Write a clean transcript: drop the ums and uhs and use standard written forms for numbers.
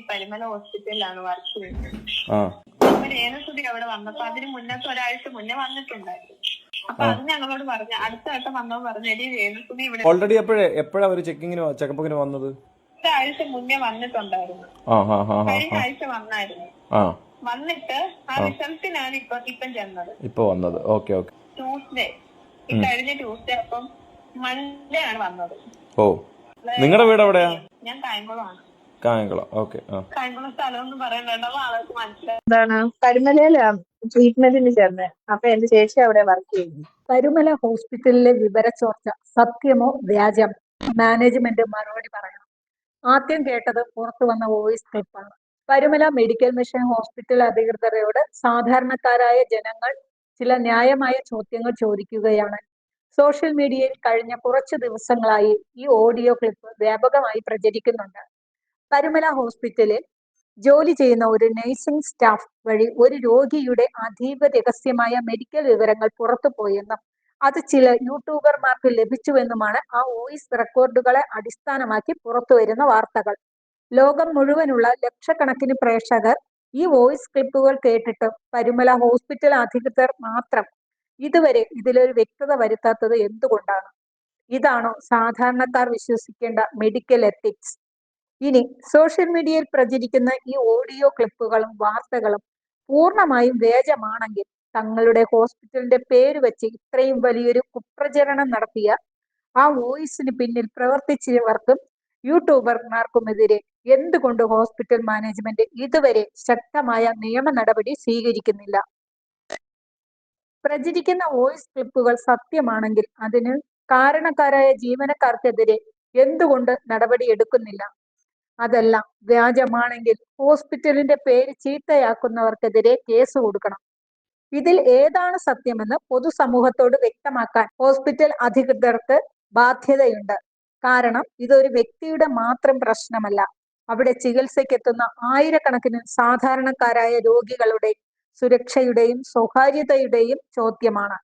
പരിമല ഹോസ്പിറ്റലിലാണ് വർക്ക് ചെയ്യുന്നത്. ആ അപ്പൊ രേണുസുതി അവിടെ വന്നപ്പോ അതിന് മുന്നത്തെ ഒരാഴ്ച മുന്നേ വന്നിട്ടുണ്ടായിരുന്നു. അപ്പൊ അത് ഞങ്ങളോട് പറഞ്ഞു, അടുത്ത വട്ടം വന്നപ്പോ പറഞ്ഞു എടി രേണുസുതി ഇവിടെ ഓൾറെഡി എപ്പോഴാ ഒരു ചെക്കപ്പിങ്ങിന് വന്നത്? ഒരാഴ്ച മുന്നേ വന്നിട്ടുണ്ടായിരുന്നു. കഴിഞ്ഞ ആഴ്ച വന്നായിരുന്നു. വന്നിട്ട് ആ റിസൾട്ടിനാണ് ഇപ്പം ചെന്നത്. ഇപ്പൊ വന്നത്. Okay okay. ട്യൂസ്ഡേ, കഴിഞ്ഞ ട്യൂസ്ഡേ. അപ്പം മൺഡേ ആണ് വന്നത്. ഓ, നിങ്ങളുടെ വീട് എവിടെയാ? ഞാൻ കായംകുളമാണ്. കായംകുളം. ഓക്കെ. കായംകുളം സ്ഥലം ഒന്നും പറയണ്ടോ, ആൾക്ക് മനസ്സിലായി. എന്താണ് പരിമലയിലാണ് ട്രീറ്റ്മെന്റിന് ചേർന്നത്. അപ്പൊ എന്റെ ചേച്ചി അവിടെ വർക്ക് ചെയ്യുന്നു. പരുമല ഹോസ്പിറ്റലിലെ വിവരച്ചോർച്ച സത്യമോ വ്യാജം? മാനേജ്മെന്റ് മറുപടി പറയണം. ആദ്യം കേട്ടത് പുറത്തു വന്ന വോയിസ് ക്ലിപ്പാണ്. പരുമല മെഡിക്കൽ മിഷൻ ഹോസ്പിറ്റൽ അധികൃതരോട് സാധാരണക്കാരായ ജനങ്ങൾ ചില ന്യായമായ ചോദ്യങ്ങൾ ചോദിക്കുകയാണ്. സോഷ്യൽ മീഡിയയിൽ കഴിഞ്ഞ കുറച്ചു ദിവസങ്ങളായി ഈ ഓഡിയോ ക്ലിപ്പ് വ്യാപകമായി പ്രചരിക്കുന്നുണ്ട്. പരുമല ഹോസ്പിറ്റലിൽ ജോലി ചെയ്യുന്ന ഒരു നഴ്സിംഗ് സ്റ്റാഫ് വഴി ഒരു രോഗിയുടെ അതീവ രഹസ്യമായ മെഡിക്കൽ വിവരങ്ങൾ പുറത്തുപോയെന്നും അത് ചില യൂട്യൂബർമാർക്ക് ലഭിച്ചുവെന്നുമാണ് ആ വോയിസ് റെക്കോർഡുകളെ അടിസ്ഥാനമാക്കി പുറത്തുവരുന്ന വാർത്തകൾ. ലോകം മുഴുവനുള്ള ലക്ഷക്കണക്കിന് പ്രേക്ഷകർ ഈ വോയിസ് ക്ലിപ്പുകൾ കേട്ടിട്ടും പരുമല ഹോസ്പിറ്റൽ അധികൃതർ മാത്രം ഇതുവരെ ഇതിലൊരു വ്യക്തത വരുത്താത്തത് എന്തുകൊണ്ടാണ്? ഇതാണോ സാധാരണക്കാർ വിശ്വസിക്കേണ്ട മെഡിക്കൽ എത്തിക്സ്? ഇനി സോഷ്യൽ മീഡിയയിൽ പ്രചരിക്കുന്ന ഈ ഓഡിയോ ക്ലിപ്പുകളും വാർത്തകളും പൂർണ്ണമായും വ്യാജമാണെങ്കിൽ തങ്ങളുടെ ഹോസ്പിറ്റലിന്റെ പേര് വെച്ച് ഇത്രയും വലിയൊരു കുപ്രചരണം നടത്തിയ ആ വോയിസിന് പിന്നിൽ പ്രവർത്തിച്ചവർക്കും യൂട്യൂബർമാർക്കുമെതിരെ എന്തുകൊണ്ട് ഹോസ്പിറ്റൽ മാനേജ്മെന്റ് ഇതുവരെ ശക്തമായ നിയമ നടപടി സ്വീകരിക്കുന്നില്ല? പ്രചരിക്കുന്ന വോയിസ് ക്ലിപ്പുകൾ സത്യമാണെങ്കിൽ അതിന് കാരണക്കാരായ ജീവനക്കാർക്കെതിരെ എന്തുകൊണ്ട് നടപടി എടുക്കുന്നില്ല? അതെല്ലാം വ്യാജമാണെങ്കിൽ ഹോസ്പിറ്റലിന്റെ പേര് ചീത്തയാക്കുന്നവർക്കെതിരെ കേസ് കൊടുക്കണം. ഇതിൽ ഏതാണ് സത്യമെന്ന് പൊതുസമൂഹത്തോട് വ്യക്തമാക്കാൻ ഹോസ്പിറ്റൽ അധികൃതർക്ക് ബാധ്യതയുണ്ട്. കാരണം ഇതൊരു വ്യക്തിയുടെ മാത്രം പ്രശ്നമല്ല. അവിടെ ചികിത്സയ്ക്കെത്തുന്ന ആയിരക്കണക്കിന് സാധാരണക്കാരായ രോഗികളുടെ സുരക്ഷയുടെയും സ്വകാര്യതയുടെയും ചോദ്യമാണ്.